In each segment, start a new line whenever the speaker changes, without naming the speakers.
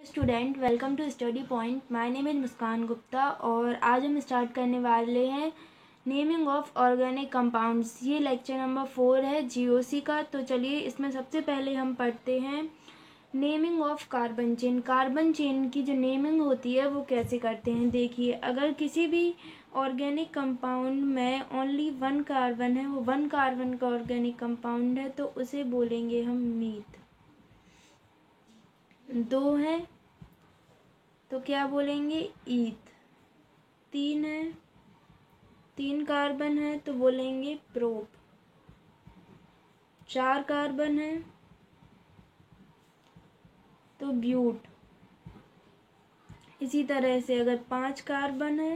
Student, welcome to study point. My name is Muskan Gupta और आज हम स्टार्ट करने वाले हैं नेमिंग ऑफ ऑर्गेनिक कंपाउंड्स। ये लेक्चर नंबर 4 है जीओसी का। तो चलिए इसमें सबसे पहले हम पढ़ते हैं naming of carbon chain. Carbon chain की जो नेमिंग होती है वो कैसे करते हैं। देखिए, अगर किसी भी ऑर्गेनिक कंपाउंड में ओनली 1 कार्बन है, वो 1 कार्बन का ऑर्गेनिक कंपाउंड है, तो उसे बोलेंगे हम मीथ। 2 है तो क्या बोलेंगे, ईथ। 3 है, 3 कार्बन है तो बोलेंगे प्रोप। 4 कार्बन है तो ब्यूट। इसी तरह से अगर 5 कार्बन है,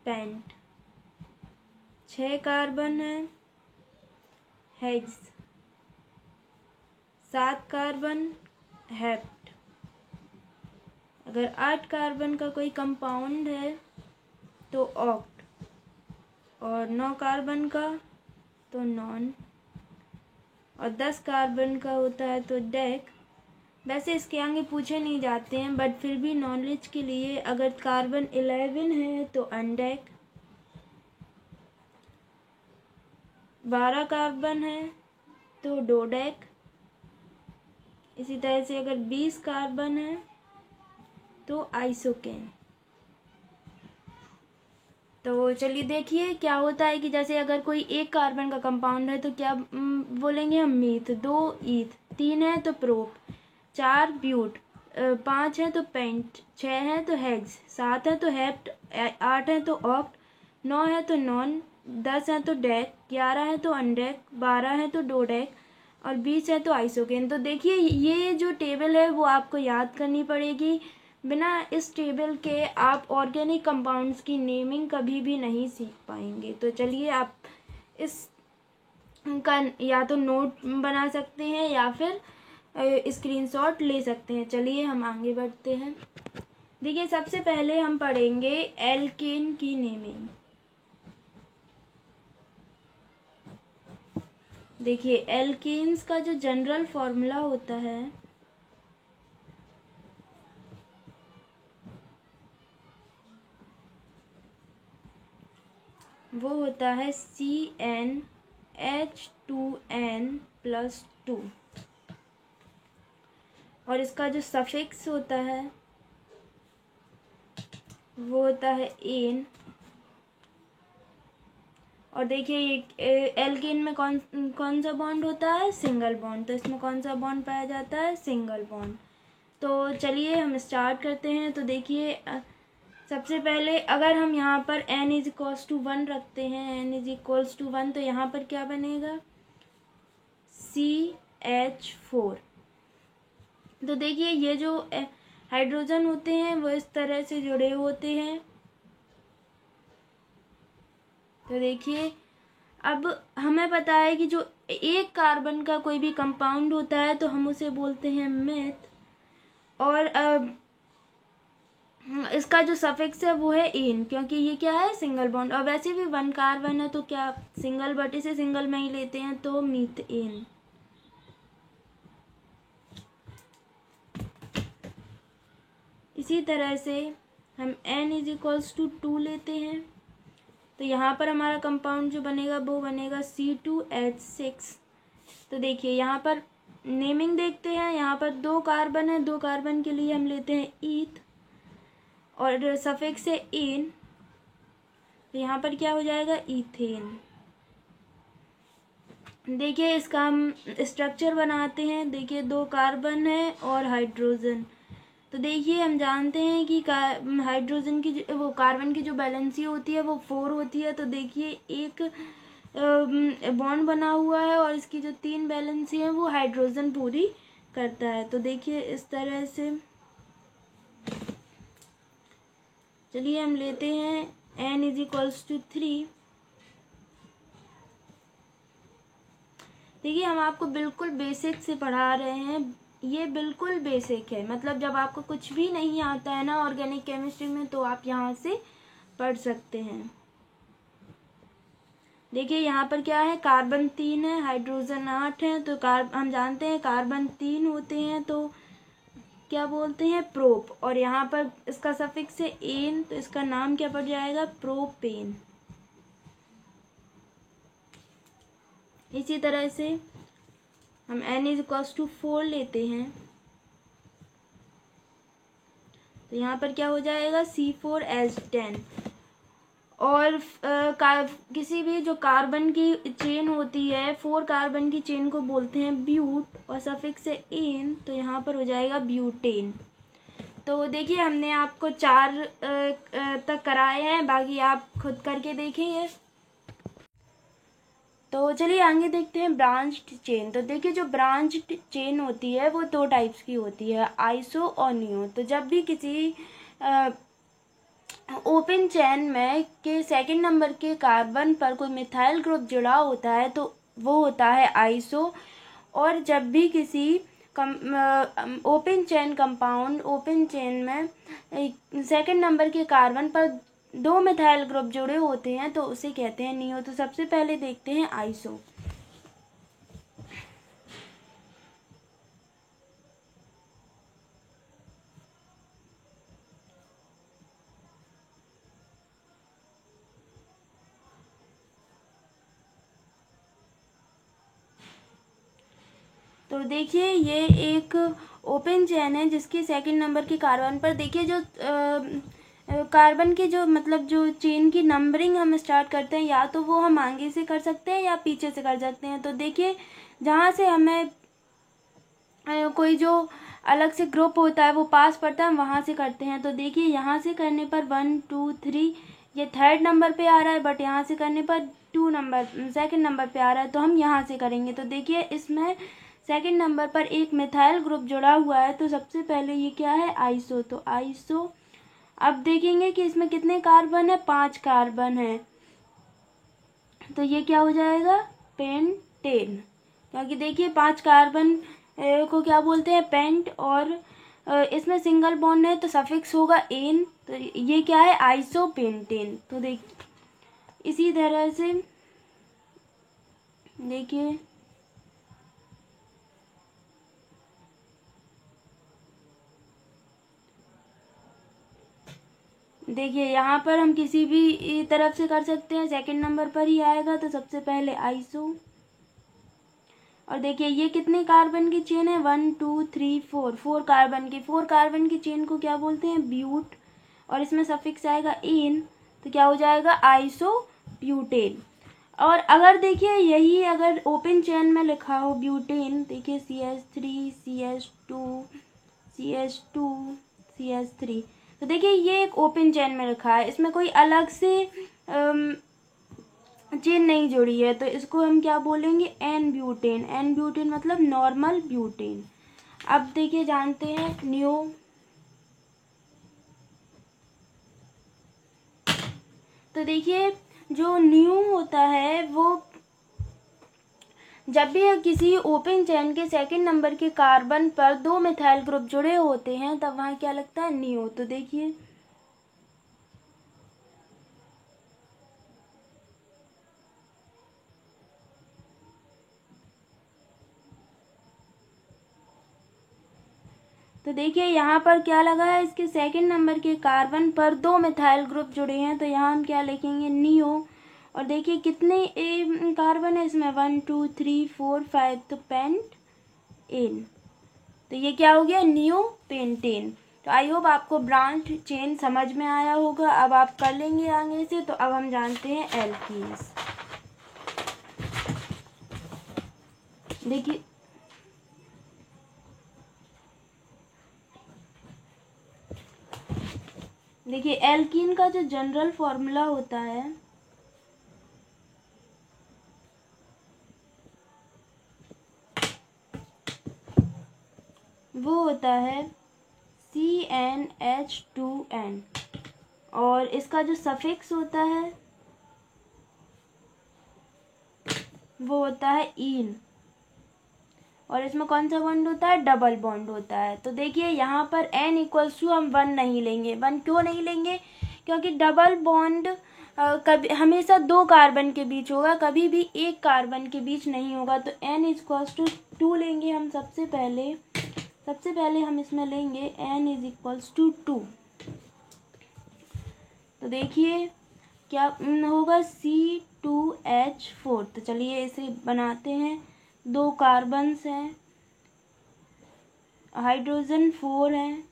पेंट। 6 कार्बन है, हेक्स। 7 carbon, hept. अगर 8 कार्बन का कोई कंपाउंड है तो ऑक्ट, और 9 कार्बन का तो नॉन, और 10 कार्बन का होता है तो डेक। वैसे इसके आगे पूछे नहीं जाते हैं, बट फिर भी नॉलेज के लिए, अगर कार्बन 11 है तो अनडेक। 12 कार्बन है तो डोडेक। इसी तरह से अगर 20 कार्बन है तो आइसोकेन। तो चलिए देखिए क्या होता है कि जैसे अगर कोई 1 कार्बन का कंपाउंड है तो क्या बोलेंगे हम, मीथ। 2 ईथ, 3 है तो प्रोप, 4 ब्यूट, 5 है तो पेंट, 6 है तो हेक्स, 7 है तो हेप्ट, 8 है तो ऑक्ट, 9 है तो नॉन, 10 है तो डेक, 11 है तो अनडेक, 12 है तो डोडेक, और 20 है तो आइसोकेन। तो देखिए ये जो टेबल है वो आपको याद करनी पड़ेगी। बिना इस टेबल के आप ऑर्गेनिक कंपाउंड्स की नेमिंग कभी भी नहीं सीख पाएंगे। तो चलिए आप इस का या तो नोट बना सकते हैं या फिर स्क्रीनशॉट ले सकते हैं। चलिए हम आगे बढ़ते हैं। देखिए सबसे पहले हम पढ़ेंगे एल्केन की नेमिंग। देखिए एल्केन्स का जो जनरल फॉर्मूला होता है वो होता है CnH2n+2, और इसका जो सफिक्स होता है वो होता है एन। और देखिए ये एल्केन में कौन कौन सा बॉन्ड होता है, सिंगल बॉन्ड। तो इसमें कौन सा बॉन्ड पाया जाता है, सिंगल बॉन्ड। तो चलिए हम स्टार्ट करते हैं। तो देखिए सबसे पहले अगर हम यहाँ पर n=1 रखते हैं, n=1, तो यहाँ पर क्या बनेगा, CH4। तो देखिए ये जो हाइड्रोजन होते हैं वो इस तरह से जुड़े होते हैं। तो देखिए अब हमें पता है कि जो 1 कार्बन का कोई भी कंपाउंड होता है तो हम उसे बोलते हैं मेथ, और इसका जो सफिक्स है वो है एन, क्योंकि ये क्या है, सिंगल बॉन्ड। और वैसे भी 1 कार्बन है तो क्या सिंगल, बट इसे सिंगल में ही लेते हैं, तो मीथेन। इसी तरह से हम n=2 लेते हैं, तो यहाँ पर हमारा कंपाउंड जो बनेगा वो बनेगा C2H6। तो देखिए यहाँ पर नेमिंग देखते हैं। यहाँ पर 2 कार्बन है, 2 कार्बन के लिए हम लेते हैं ईथ, और सफिक्स है एन, तो यहाँ पर क्या हो जाएगा, इथेन। देखिए इसका हम स्ट्रक्चर बनाते हैं। देखिए 2 कार्बन है और हाइड्रोजन। तो देखिए हम जानते हैं कि हाइड्रोजन की वो कार्बन की जो बैलेंसी होती है वो 4 होती है। तो देखिए एक बॉन्ड बना हुआ है और इसकी जो 3 बैलेंसी है वो हाइड्रोजन पूरी करता है। तो देखिए इस तरह से चलिए हम लेते हैं n=3। देखिए हम आपको बिल्कुल बेसिक से पढ़ा रहे हैं, ये बिल्कुल बेसिक है। मतलब जब आपको कुछ भी नहीं आता है ना ऑर्गेनिक केमिस्ट्री में, तो आप यहाँ से पढ़ सकते हैं। देखिए यहाँ पर क्या है, कार्बन 3 है, हाइड्रोजन 8 है। तो हम जानते हैं कार्बन 3 होते हैं तो क्या बोलते हैं, प्रोप, और यहाँ पर इसका सफिक्स है एन, तो इसका नाम क्या पड़ जाएगा, प्रोपेन। इसी तरह से हम N=4 लेते हैं, तो यहाँ पर क्या हो जाएगा, C4H10। और किसी भी जो कार्बन की चेन होती है, 4 कार्बन की चेन को बोलते हैं ब्यूट, और सफिक्स है एन, तो यहाँ पर हो जाएगा ब्यूटेन। तो देखिए हमने आपको 4 तक कराए हैं, बाकी आप खुद करके देखेंगे। तो चलिए आगे देखते हैं ब्रांच्ड चेन। तो देखिए जो ब्रांच्ड चेन होती है वो 2 टाइप्स की होती है, आइसो और नियो। तो जब भी किसी ओपन चेन में के सेकंड नंबर के कार्बन पर कोई मिथाइल ग्रुप जुड़ा होता है तो वो होता है आइसो। और जब भी किसी open chain compound open chain में सेकंड नंबर के कार्बन पर 2 मिथाइल ग्रुप जुड़े होते हैं तो उसे कहते हैं नियो। तो सबसे पहले देखते हैं आइसो। तो देखिए ये एक ओपन चेन है जिसके सेकंड नंबर के कार्बन पर देखिए जो कार्बन की जो मतलब जो चेन की नंबरिंग हम स्टार्ट करते हैं, या तो वो हम आगे से कर सकते हैं या पीछे से कर सकते हैं। तो देखिए जहाँ से हमें कोई जो अलग से ग्रुप होता है वो पास पड़ता है, हम वहाँ से करते हैं। तो देखिए यहाँ से करने पर 1 2 3 ये थर्ड नंबर पे आ रहा है, बट यहाँ से करने पर 2 नंबर सेकंड नंबर पे आ रहा है, तो हम यहाँ से करेंगे। तो देखिए इसमें सेकंड नंबर पर एक मिथाइल ग्रुप जुड़ा हुआ है, तो सबसे पहले ये क्या है, आइसो। तो आइसो अब देखेंगे कि इसमें कितने कार्बन है, 5 कार्बन है, तो ये क्या हो जाएगा, पेंटेन। क्योंकि देखिए 5 कार्बन को क्या बोलते हैं, पेंट, और इसमें सिंगल बॉन्ड है तो सफिक्स होगा एन, तो ये क्या है, आइसोपेंटेन। तो देखिए इसी तरह से देखिए यहाँ पर हम किसी भी तरफ से कर सकते हैं, सेकंड नंबर पर ही आएगा। तो सबसे पहले आइसो, और देखिए ये कितने कार्बन की चेन है, 1 2 3 4 4 कार्बन की चेन को क्या बोलते हैं, ब्यूट, और इसमें सफिक्स आएगा एन, तो क्या हो जाएगा, आइसो ब्यूटेन। और अगर देखिए यही अगर ओपन चेन में लिखा हो ब्यूटेन, देखिए CH3 CH2 CH2 CH3, तो देखिए ये एक ओपन चेन में लिखा है, इसमें कोई अलग से चेन नहीं जुड़ी है, तो इसको हम क्या बोलेंगे, एन ब्यूटेन। एन ब्यूटेन मतलब नॉर्मल ब्यूटेन। अब देखिए जानते हैं नियो। तो देखिए जो नियो होता है वो जब भी किसी ओपन चेन के सेकंड नंबर के कार्बन पर 2 मिथाइल ग्रुप जुड़े होते हैं तब वहाँ क्या लगता है, नियो। तो देखिए यहाँ पर क्या लगा है, इसके सेकंड नंबर के कार्बन पर 2 मिथाइल ग्रुप जुड़े हैं, तो यहाँ हम क्या लिखेंगे, नियो। और देखिए कितने कार्बन है इसमें, 1 2 3 4 5, तो पेंट एन, तो ये क्या हो गया, नियो पेंटेन। तो आई होप आपको ब्रांच चेन समझ में आया होगा। अब आप कर लेंगे आगे से। तो अब हम जानते हैं एल्कीन्स। देखिए एल्कीन का जो जनरल फॉर्मूला होता है वो होता है CnH2n, और इसका जो सफिक्स होता है वो होता है इन, और इसमें कौन सा बॉन्ड होता है, डबल बॉन्ड होता है। तो देखिए यहाँ पर N=, हम 1 नहीं लेंगे। 1 क्यों नहीं लेंगे, क्योंकि डबल बॉन्ड कभी हमेशा 2 कार्बन के बीच होगा, कभी भी 1 कार्बन के बीच नहीं होगा। तो N=2 लेंगे हम सबसे पहले। सबसे पहले हम इसमें लेंगे n इज इक्वल्स टू 2। तो देखिए क्या होगा, C2H4। तो चलिए इसे बनाते हैं। 2 कार्बन्स हैं, हाइड्रोजन 4 है।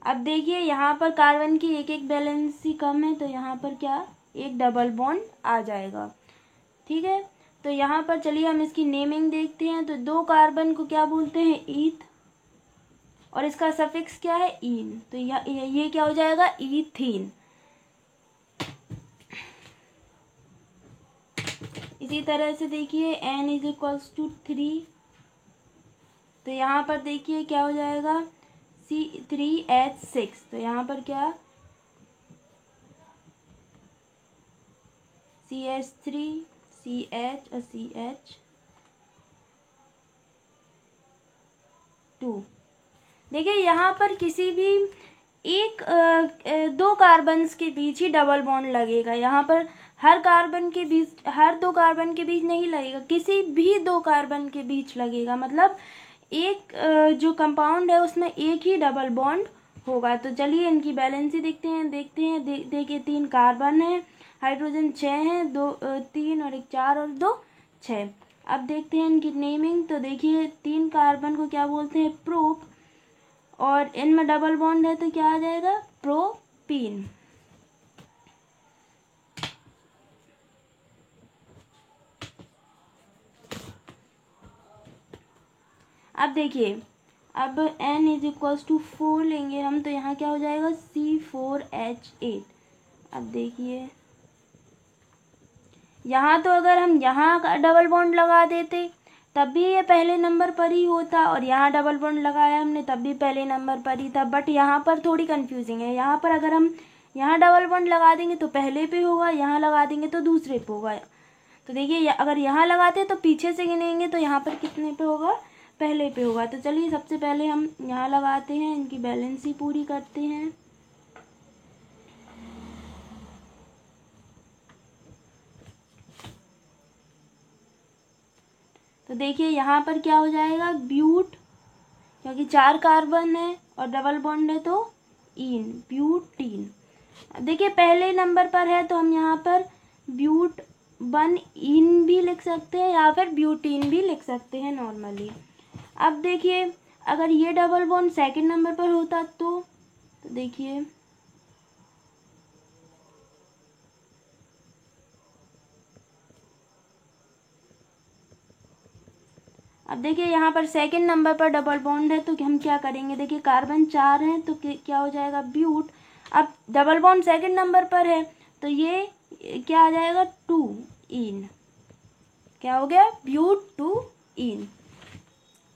अब देखिए यहाँ पर कार्बन की एक एक वैलेंसी कम है, तो यहाँ पर क्या एक डबल बॉन्ड आ जाएगा। ठीक है, तो यहाँ पर चलिए हम इसकी नेमिंग देखते हैं। तो 2 कार्बन को क्या बोलते हैं, ईथ, और इसका सफिक्स क्या है, ईन। तो ये क्या हो जाएगा, ईथीन। इसी तरह से देखिए n इज इक्वल्स टू 3। तो यहाँ पर देखिए क्या हो जाएगा, C3H6। तो यहाँ पर क्या CH3 CH और CH2। देखिए यहाँ पर किसी भी एक 2 कार्बन्स के बीच ही डबल बॉन्ड लगेगा। यहाँ पर हर 2 कार्बन के बीच नहीं लगेगा, किसी भी 2 कार्बन के बीच लगेगा। मतलब एक जो कंपाउंड है उसमें एक ही डबल बॉन्ड होगा। तो चलिए इनकी बैलेंसी देखते हैं। देखिए 3 कार्बन है, हाइड्रोजन 6 है, 3 और 1 4 और 2 6। अब देखते हैं इनकी नेमिंग। तो देखिए 3 कार्बन को क्या बोलते हैं, प्रोप, और इनमें डबल बॉन्ड है तो क्या आ जाएगा, प्रोपीन। अब देखिए, अब n इज इक्वल्स टू 4 लेंगे हम, तो यहाँ क्या हो जाएगा, C4H8। अब देखिए यहाँ तो अगर हम यहाँ का डबल बॉन्ड लगा देते तब भी ये पहले नंबर पर ही होता, और यहाँ डबल बॉन्ड लगाया हमने तब भी पहले नंबर पर ही था। बट यहाँ पर थोड़ी कंफ्यूजिंग है। यहाँ पर अगर हम यहाँ डबल बॉन्ड लगा देंगे तो पहले पे होगा, यहाँ लगा देंगे तो दूसरे पे होगा। तो देखिए अगर यहाँ लगाते तो पीछे से गिनेंगे तो यहाँ पर कितने पे होगा, पहले पे होगा। तो चलिए सबसे पहले हम यहाँ लगाते हैं, इनकी बैलेंसी पूरी करते हैं। तो देखिए यहाँ पर क्या हो जाएगा, ब्यूट, क्योंकि 4 कार्बन है और डबल बॉन्ड है तो इन, ब्यूटीन। देखिए पहले नंबर पर है तो हम यहाँ पर ब्यूट 1 इन भी लिख सकते हैं या फिर ब्यूटीन भी लिख सकते हैं नॉर्मली। अब देखिए अगर ये डबल बॉन्ड सेकंड नंबर पर होता तो देखिए अब देखिए यहाँ पर सेकंड नंबर पर डबल बॉन्ड है तो हम क्या करेंगे, देखिए कार्बन 4 है तो क्या हो जाएगा, ब्यूट। अब डबल बॉन्ड सेकंड नंबर पर है तो ये क्या आ जाएगा, 2 इन। क्या हो गया, ब्यूट 2 इन।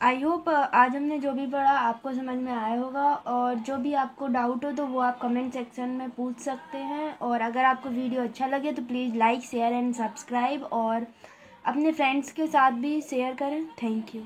आई होप आज हमने जो भी पढ़ा आपको समझ में आया होगा, और जो भी आपको डाउट हो तो वो आप कमेंट सेक्शन में पूछ सकते हैं। और अगर आपको वीडियो अच्छा लगे तो please like share and subscribe, और अपने फ्रेंड्स के साथ भी शेयर करें। Thank you.